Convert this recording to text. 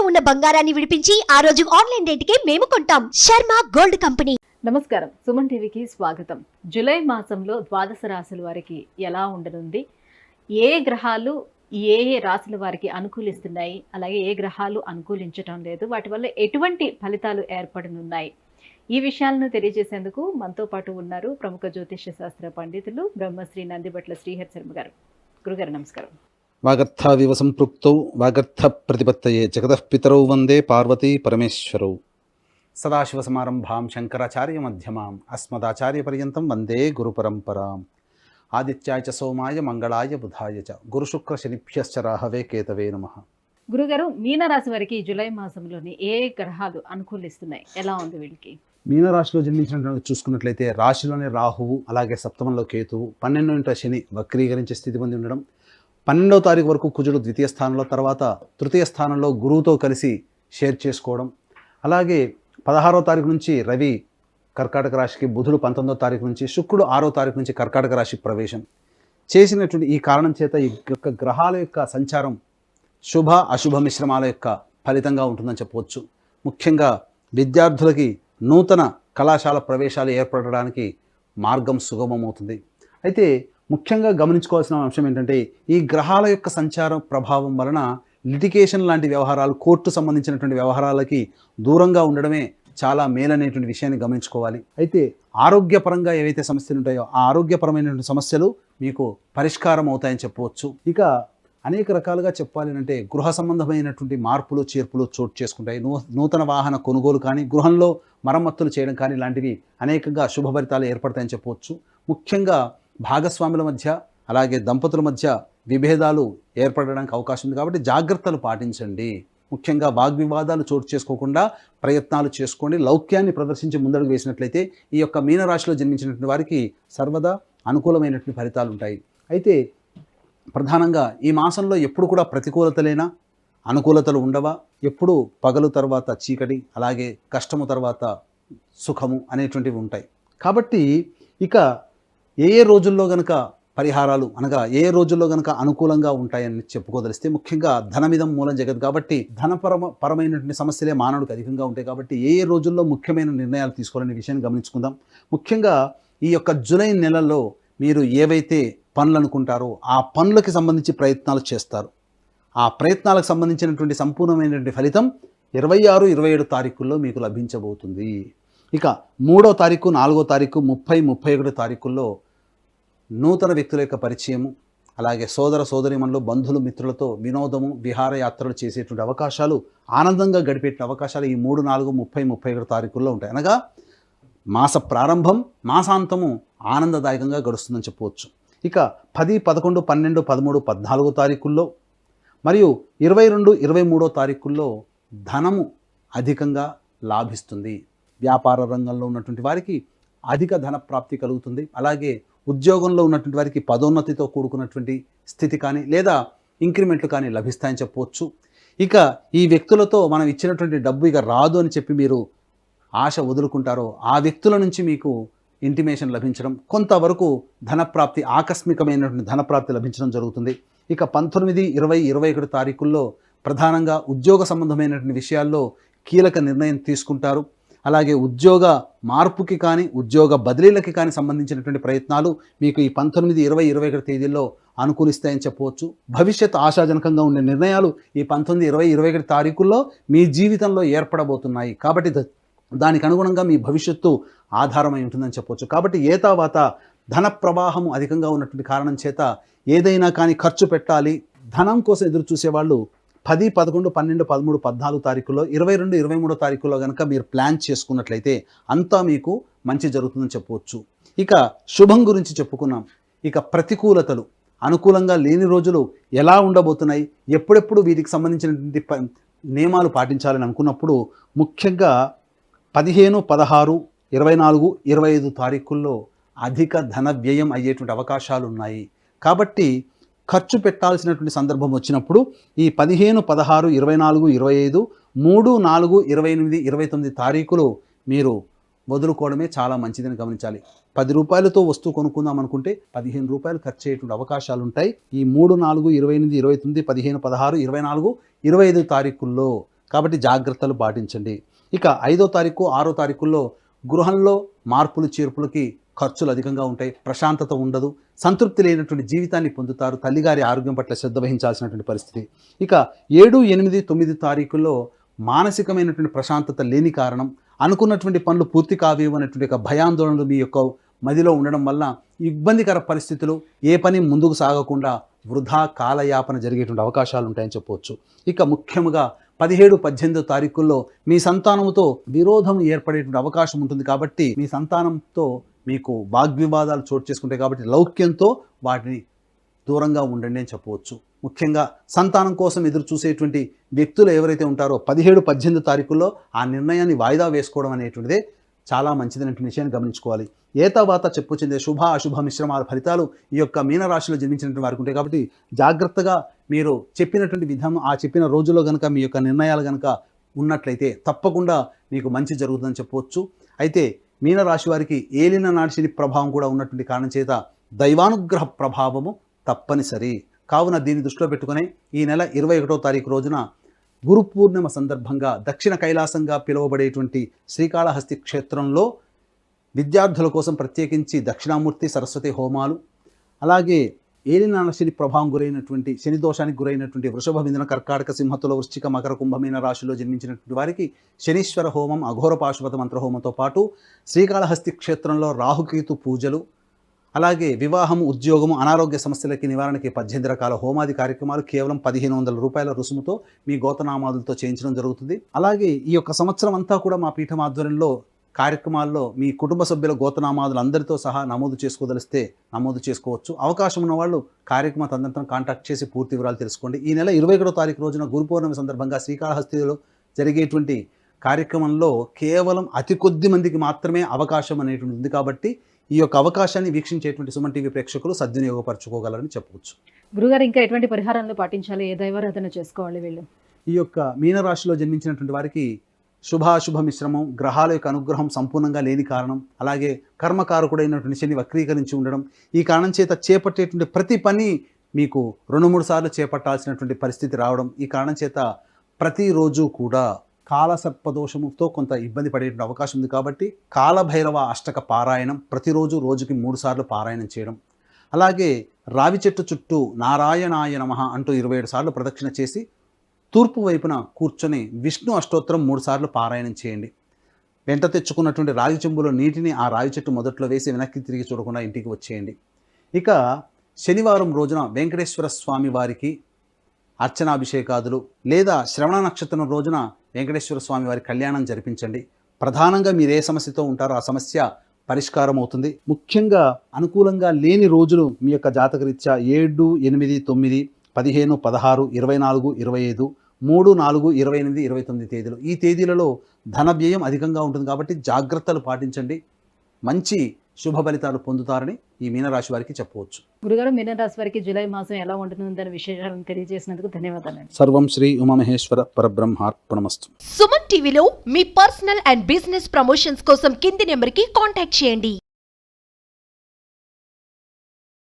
ఉన్న బంగారాన్ని విడిపించి ఆ రోజు ఆన్లైన్ రేటుకే మేము కొంటాం. Sharma gold company. నమస్కారం, సుమన్ టీవీకి స్వాగతం. జూలై మాసంలో ద్వాదశ రాశుల వారికి ఎలా ఉండనుంది, ఏ గ్రహాలు ఏ రాశుల వారికి అనుకూలిస్తున్నాయి, అలాగే ఏ గ్రహాలు అనుకూలించటం లేదు, వాటి వల్ల ఎటువంటి ఫలితాలు ఏర్పడనున్నాయి, ఈ విషయాలను తెలియజేసేందుకు మనతో పాటు ఉన్నారు ప్రముఖ జ్యోతిష్య శాస్త్ర పండితులు బ్రహ్మశ్రీ నందిబట్ల శ్రీహరి శర్మ గారు. గురుగారు నమస్కారం. వాగర్థావివ సంపృక్తౌ వాగర్థ ప్రతిపత్తయే జగతః పితరౌ వందే పార్వతీ పరమేశ్వరౌ. సదాశివసమారంభాం శంకరాచార్య మధ్యమాం అస్మదాచార్య పర్యంతం వందే గురు పరంపరాం. ఆదిత్యాయ చ సోమాయ మంగళాయ బుధాయ చ గురుశుక్ర శనిభ్యశ్చ రాహవే కేతవే నమః. గురుగారు, మీనరాశి వారికి జూలై మాసంలోని ఏ గ్రహాలు అనుకూలిస్తున్నాయి, ఎలా ఉంది వీళ్ళకి? మీనరాశిలో జన్మించినటువంటి చూసుకున్నట్లయితే రాశిలోని రాహువు, అలాగే సప్తమంలో కేతువు, 12వ శని వక్రీకరించే స్థితి పొంది ఉండడం, 12వ తారీఖు వరకు కుజుడు ద్వితీయ స్థానంలో, తర్వాత తృతీయ స్థానంలో గురువుతో కలిసి షేర్ చేసుకోవడం, అలాగే 16వ తారీఖు నుంచి రవి కర్కాటక రాశికి, బుధుడు 19వ తారీఖు నుంచి, శుక్రుడు 6వ తారీఖు నుంచి కర్కాటక రాశి ప్రవేశం చేసినటువంటి ఈ కారణం చేత ఈ యొక్క గ్రహాల యొక్క సంచారం శుభ అశుభ మిశ్రమాల యొక్క ఫలితంగా ఉంటుందని చెప్పవచ్చు. ముఖ్యంగా విద్యార్థులకి నూతన కళాశాల ప్రవేశాలు ఏర్పడడానికి మార్గం సుగమమవుతుంది. అయితే ముఖ్యంగా గమనించుకోవాల్సిన అంశం ఏంటంటే, ఈ గ్రహాల యొక్క సంచారం ప్రభావం వలన లిటిగేషన్ లాంటి వ్యవహారాలు, కోర్టు సంబంధించినటువంటి వ్యవహారాలకి దూరంగా ఉండడమే చాలా మేలనేటువంటి విషయాన్ని గమనించుకోవాలి. అయితే ఆరోగ్యపరంగా ఏవైతే సమస్యలు ఉంటాయో ఆ ఆరోగ్యపరమైనటువంటి సమస్యలు మీకు పరిష్కారం అవుతాయని చెప్పవచ్చు. ఇక అనేక రకాలుగా చెప్పాలి అంటే గృహ సంబంధమైనటువంటి మార్పులు చేర్పులు చోటు చేసుకుంటాయి. నూతన వాహన కొనుగోలు కానీ, గృహంలో మరమ్మతులు చేయడం కానీ ఇలాంటివి అనేకంగా శుభఫలితాలు ఏర్పడతాయని చెప్పవచ్చు. ముఖ్యంగా భాగస్వాముల మధ్య, అలాగే దంపతుల మధ్య విభేదాలు ఏర్పడడానికి అవకాశం ఉంది కాబట్టి జాగ్రత్తలు పాటించండి. ముఖ్యంగా వాగ్వివాదాలు చోటు చేసుకోకుండా ప్రయత్నాలు చేసుకోండి. లౌక్యాన్ని ప్రదర్శించి ముందడుగు వేసినట్లయితే ఈ యొక్క మీనరాశిలో జన్మించినటువంటి వారికి సర్వదా అనుకూలమైనటువంటి ఫలితాలు ఉంటాయి. అయితే ప్రధానంగా ఈ మాసంలో ఎప్పుడు కూడా ప్రతికూలతలేనా, అనుకూలతలు ఉండవా? ఎప్పుడు పగలు తర్వాత చీకటి, అలాగే కష్టము తర్వాత సుఖము అనేటువంటివి ఉంటాయి. కాబట్టి ఇక ఏ రోజుల్లో గనక పరిహారాలు అనగా ఏ రోజుల్లో గనక అనుకూలంగా ఉంటాయని చెప్పుకోదలిస్తే, ముఖ్యంగా ధనమిదం మూలం జగత్ కాబట్టి పరమైనటువంటి సమస్యలే మానవుడికి అధికంగా ఉంటాయి. కాబట్టి ఏ రోజుల్లో ముఖ్యమైన నిర్ణయాలు తీసుకోవాలనే విషయాన్ని గమనించుకుందాం. ముఖ్యంగా ఈ యొక్క జూలై నెలలో మీరు ఏవైతే పనులు అనుకుంటారో ఆ పనులకి సంబంధించి ప్రయత్నాలు చేస్తారు. ఆ ప్రయత్నాలకు సంబంధించినటువంటి సంపూర్ణమైనటువంటి ఫలితం 26, 27 తారీఖుల్లో మీకు లభించబోతుంది. ఇక 3వ తారీఖు, 4వ తారీఖు, 30, 31 తారీఖుల్లో నూతన వ్యక్తుల యొక్క పరిచయము, అలాగే సోదర సోదరీమణులు, బంధువులు, మిత్రులతో వినోదము, విహారయాత్రలు చేసేటువంటి అవకాశాలు, ఆనందంగా గడిపేటువంటి అవకాశాలు ఈ 3, 4, 30, 31 తారీఖుల్లో ఉంటాయి. అనగా మాస ప్రారంభం, మాసాంతము ఆనందదాయకంగా గడుస్తుందని చెప్పవచ్చు. ఇక 10, 11, 12, 13, 14 తారీఖుల్లో మరియు 22, 23 తారీఖుల్లో ధనము అధికంగా లాభిస్తుంది. వ్యాపార రంగంలో ఉన్నటువంటి వారికి అధిక ధన ప్రాప్తి కలుగుతుంది. అలాగే ఉద్యోగంలో ఉన్నటువంటి వారికి పదోన్నతితో కూడుకున్నటువంటి స్థితి కానీ, లేదా ఇంక్రిమెంట్లు కానీ లభిస్తాయని చెప్పవచ్చు. ఇక ఈ వ్యక్తులతో మనం ఇచ్చినటువంటి డబ్బు ఇక రాదు అని చెప్పి మీరు ఆశ వదులుకుంటారో ఆ వ్యక్తుల నుంచి మీకు ఇంటిమేషన్ లభించడం, కొంతవరకు ధనప్రాప్తి, ఆకస్మికమైనటువంటి ధనప్రాప్తి లభించడం జరుగుతుంది. ఇక 19, 20, 21 తారీఖుల్లో ప్రధానంగా ఉద్యోగ సంబంధమైనటువంటి విషయాల్లో కీలక నిర్ణయం తీసుకుంటారు. అలాగే ఉద్యోగ మార్పుకి కానీ, ఉద్యోగ బదిలీలకి కానీ సంబంధించినటువంటి ప్రయత్నాలు మీకు ఈ 19, 20, 21 తేదీల్లో అనుకూలిస్తాయని చెప్పవచ్చు. భవిష్యత్ ఆశాజనకంగా ఉండే నిర్ణయాలు ఈ 19, 20, 21 తారీఖుల్లో మీ జీవితంలో ఏర్పడబోతున్నాయి. కాబట్టి దానికి అనుగుణంగా మీ భవిష్యత్తు ఆధారమై ఉంటుందని చెప్పవచ్చు. కాబట్టి ఏతావాత ధన ప్రవాహము అధికంగా ఉన్నటువంటి కారణం చేత ఏదైనా కానీ ఖర్చు పెట్టాలి, ధనం కోసం ఎదురు చూసేవాళ్ళు 10, 11, 12, 13, 14 తారీఖుల్లో, 22, 23 తారీఖుల్లో కనుక మీరు ప్లాన్ చేసుకున్నట్లయితే అంతా మీకు మంచి జరుగుతుందని చెప్పవచ్చు. ఇక శుభం గురించి చెప్పుకున్నాం. ఇక ప్రతికూలతలు, అనుకూలంగా లేని రోజులు ఎలా ఉండబోతున్నాయి, ఎప్పుడెప్పుడు వీటికి సంబంధించినటువంటి నియమాలు పాటించాలని అనుకున్నప్పుడు ముఖ్యంగా 15, 16, 24, 25 తారీఖుల్లో అధిక ధన వ్యయం అయ్యేటువంటి అవకాశాలు ఉన్నాయి. కాబట్టి ఖర్చు పెట్టాల్సినటువంటి సందర్భం వచ్చినప్పుడు ఈ 15, 16, 24, 25, 3, 4, 28, 29 తారీఖులు మీరు వదులుకోవడమే చాలా మంచిదని గమనించాలి. 10 రూపాయలతో వస్తువు కొనుక్కుందాం అనుకుంటే 15 రూపాయలు ఖర్చు అయ్యేటువంటి అవకాశాలు ఉంటాయి. ఈ 3, 4, 28, 29, 15, 16, 24, 25 తారీఖుల్లో కాబట్టి జాగ్రత్తలు పాటించండి. ఇక 5వ తారీఖు 6వ తారీఖుల్లో గృహంలో మార్పులు చేర్పులకి ఖర్చులు అధికంగా ఉంటాయి, ప్రశాంతత ఉండదు, సంతృప్తి లేనటువంటి జీవితాన్ని పొందుతారు, తల్లిగారి ఆరోగ్యం పట్ల శ్రద్ధ వహించాల్సినటువంటి పరిస్థితి. ఇక 7, 8, 9 తారీఖుల్లో మానసికమైనటువంటి ప్రశాంతత లేని కారణం, అనుకున్నటువంటి పనులు పూర్తి కావేమో అనేటువంటి ఒక భయాందోళనలు మీ యొక్క మదిలో ఉండడం వల్ల ఇబ్బందికర పరిస్థితులు, ఏ పని ముందుకు సాగకుండా వృధా కాలయాపన జరిగేటువంటి అవకాశాలు ఉంటాయని చెప్పవచ్చు. ఇక ముఖ్యంగా 17, 18 తారీఖుల్లో మీ సంతానంతో విరోధం ఏర్పడేటువంటి అవకాశం ఉంటుంది. కాబట్టి మీ సంతానంతో మీకు వాగ్వివాదాలు చోటు చేసుకుంటాయి. కాబట్టి లౌక్యంతో వాటిని దూరంగా ఉండండి అని చెప్పవచ్చు. ముఖ్యంగా సంతానం కోసం ఎదురు చూసేటువంటి వ్యక్తులు ఎవరైతే ఉంటారో 17, 18 తారీఖుల్లో ఆ నిర్ణయాన్ని వాయిదా వేసుకోవడం అనేటువంటిదే చాలా మంచిదైనటువంటి విషయాన్ని గమనించుకోవాలి. ఏతావాత చెప్పుకొచ్చిందే శుభ అశుభ మిశ్రమాల ఫలితాలు ఈ యొక్క మీనరాశిలో జన్మించినటువంటి వారికి ఉంటాయి. కాబట్టి జాగ్రత్తగా మీరు చెప్పినటువంటి విధం, ఆ చెప్పిన రోజుల్లో కనుక మీ యొక్క నిర్ణయాలు కనుక ఉన్నట్లయితే తప్పకుండా మీకు మంచి జరుగుతుందని చెప్పవచ్చు. అయితే మీనరాశి వారికి ఏలిన నాటి శని ప్రభావం కూడా ఉన్నటువంటి కారణం చేత దైవానుగ్రహ ప్రభావము తప్పనిసరి. కావున దీన్ని దృష్టిలో పెట్టుకుని ఈ నెల 21వ తారీఖు రోజున గురు పూర్ణిమ సందర్భంగా దక్షిణ కైలాసంగా పిలువబడేటువంటి శ్రీకాళహస్తి క్షేత్రంలో విద్యార్థుల కోసం ప్రత్యేకించి దక్షిణామూర్తి సరస్వతి హోమాలు, అలాగే ఏలినాటి శని ప్రభావం గురైనటువంటి శని దోషానికి గురైనటువంటి వృషభ, మిథున, కర్కాటక, సింహతుల, వృశ్చిక, మకర, కుంభమీన రాశిలో జన్మించినటువంటి వారికి శనీశ్వర హోమం, అఘోర పాశుపత మంత్ర హోమంతో పాటు శ్రీకాళహస్తి క్షేత్రంలో రాహుకేతు పూజలు, అలాగే వివాహము, ఉద్యోగము, అనారోగ్య సమస్యలకి నివారణకి 18 రకాల హోమాది కార్యక్రమాలు కేవలం 1500 రూపాయల రుసుముతో మీ గోతనామాదులతో చేయించడం జరుగుతుంది. అలాగే ఈ యొక్క సంవత్సరం అంతా కూడా మా పీఠం ఆధ్వర్యంలో కార్యక్రమాల్లో మీ కుటుంబ సభ్యుల గోతనామాదులు అందరితో సహా నమోదు చేసుకోదలిస్తే నమోదు చేసుకోవచ్చు. అవకాశం ఉన్న వాళ్ళు కార్యక్రమ తదనంతరం కాంటాక్ట్ చేసి పూర్తి వివరాలు తెలుసుకోండి. ఈ నెల 21వ తారీఖు రోజున గురు పౌర్ణమి సందర్భంగా శ్రీకాళహస్తిలో జరిగేటువంటి కార్యక్రమంలో కేవలం అతి కొద్ది మందికి మాత్రమే అవకాశం అనేటువంటి ఉంది. కాబట్టి ఈ యొక్క అవకాశాన్ని వీక్షించేటువంటి సుమన్ టీవీ ప్రేక్షకులు సద్వినియోగపరచుకోగలరని చెప్పవచ్చు. గురుగారు, ఇంకా ఎటువంటి పరిహారాలను పాటించాలి, ఏ దైవారాధన చేసుకోవాలి వీళ్ళు? ఈ యొక్క మీనరాశిలో జన్మించినటువంటి వారికి శుభాశుభ మిశ్రమం, గ్రహాల యొక్క అనుగ్రహం సంపూర్ణంగా లేని కారణం, అలాగే కర్మకారకుడైనటువంటి శని వక్రీకరించి ఉండడం, ఈ కారణం చేత చేపట్టేటువంటి ప్రతి పని మీకు 2-3 సార్లు చేపట్టాల్సినటువంటి పరిస్థితి రావడం, ఈ కారణం చేత ప్రతిరోజు కూడా కాలసర్పదోషముతో కొంత ఇబ్బంది పడేటువంటి అవకాశం ఉంది. కాబట్టి కాలభైరవ అష్టక పారాయణం ప్రతిరోజు రోజుకి 3 సార్లు పారాయణం చేయడం, అలాగే రావి చెట్టు చుట్టూ నారాయణాయ నమః అంటూ 27 సార్లు ప్రదక్షిణ చేసి తూర్పు వైపున కూర్చొని విష్ణు అష్టోత్తరం 3 సార్లు పారాయణం చేయండి. వెంట తెచ్చుకున్నటువంటి రాగి చెంబులో నీటిని ఆ రావి చెట్టు మొదట్లో వేసి వెనక్కి తిరిగి చూడకుండా ఇంటికి వచ్చేయండి. ఇక శనివారం రోజున వెంకటేశ్వర స్వామి వారికి అర్చనాభిషేకాదులు లేదా శ్రవణ నక్షత్రం రోజున వెంకటేశ్వర స్వామి వారి కళ్యాణం జరిపించండి. ప్రధానంగా మీరు ఏ సమస్యతో ఉంటారో ఆ సమస్య పరిష్కారం అవుతుంది. ముఖ్యంగా అనుకూలంగా లేని రోజులు మీ యొక్క జాతకరీత్యా 7, 8, 9, 15, 16, 24, 25, 3, 4, 28, 29 తేదీలు. ఈ తేదీలలో ధన వ్యయం అధికంగా ఉంటుంది. కాబట్టి జాగ్రత్తలు పాటించండి, మంచి శుభ ఫలితాలు పొందుతారని ఈ మీనరాశి వారికి చెప్పవచ్చు. గురుగారు, మీనరాశి వారికి జూలై మాసం ఎలా ఉంటుందని విశేషాలను తెలియజేసినందుకు ధన్యవాదాలు. సర్వం శ్రీ ఉమామహేశ్వర పరబ్రహ్మార్పణమస్తు. సుమన్ టీవీలో మీ పర్సనల్ అండ్ బిజినెస్ ప్రమోషన్స్ కోసం కింది నెంబర్కి కాంటాక్ట్ చేయండి.